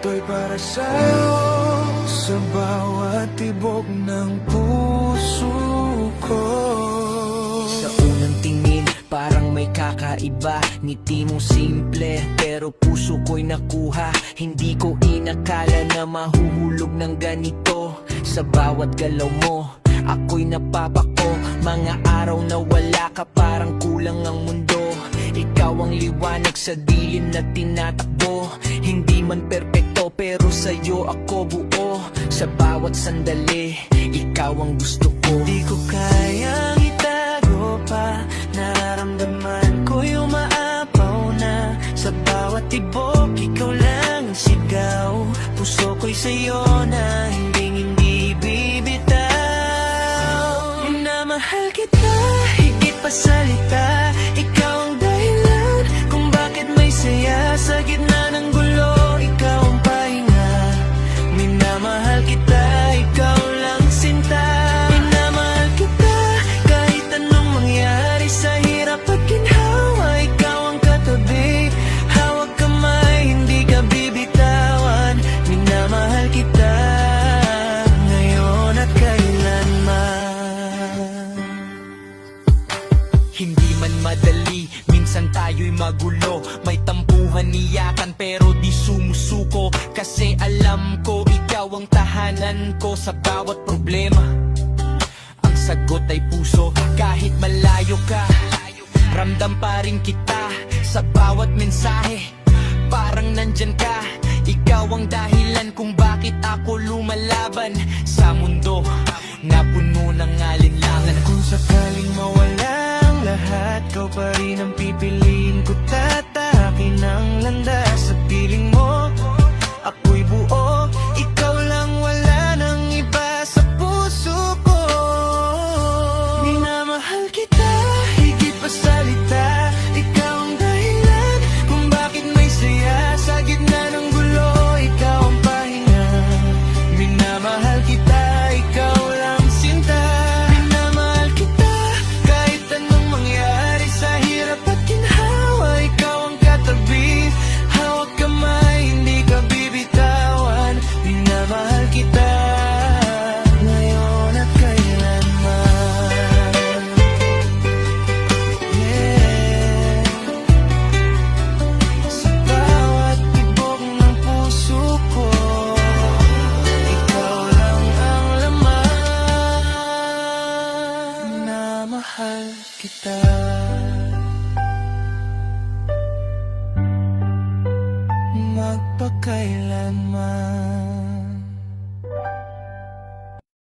Ito'y para sa'yo, sa bawat tibok ng puso ko. Sa unang tingin, parang may kakaiba. Ngiti mong simple, pero puso ko'y nakuha. Hindi ko inakala na mahuhulog ng ganito. Sa bawat galaw mo, ako'y napapako. Mga araw na wala ka, parang kulang ang mundo. Ikaw ang liwanag sa dilim na tinatakbo. Hindi man perpekto, pero sa'yo ako buo. Sa bawat sandali, ikaw ang gusto ko. Di ko kayang itago pa, nararamdaman ko'y umaapaw na. Sa bawat tibok, ikaw lang ang sigaw. Puso ko'y sa'yo na hindi bibitaw. Minamahal kita, higit pa salita. Ikaw ang dahilan kung bakit may saya. Sa gitna ng gulo, ikaw ang pahinga. Minamahal kita, ikaw lang sinta. Minamahal kita, kahit anong mangyari. Sa hirap at ginhawa, ikaw ang katabi. Hawak kamay, hindi ka bibitawan. Minamahal kita, ngayon at kailanman. Hindi man madali, minsan tayo'y magulo. May tampuhan, iyakan, pero di sumusuko. Kasi alam ko, ikaw ang tahanan ko sa bawat problema. Ang sagot ay puso, kahit malayo ka. Ramdam pa rin kita sa bawat mensahe. Parang nandyan ka, ikaw ang dahilan kung bakit ako lumalaban sa mundo na puno ng alinlangan. Kung sakaling mawala ang lahat, ikaw pa rin ang pipiliin ko. Tatahakin ang landas sa piling mo. Ako'y buo, ikaw lang, wala nang iba sa puso ko. Minamahal kita, higit pa salita. Ikaw ang dahilan kung bakit may saya. Sa gitna ng gulo, ikaw ang pahinga. Minamahal kita, ikaw lang sinta. Minamahal kita, kahit anong mangyari. Sa hirap at ginhawa, ikaw ang katabi. Hawak kamay, hindi ka bibitawan. Minamahal kita, ngayon at kailanman. Yeah. Sa bawat tibok ng puso ko, ikaw lang ang laman. Minamahal kita, magpakailanman.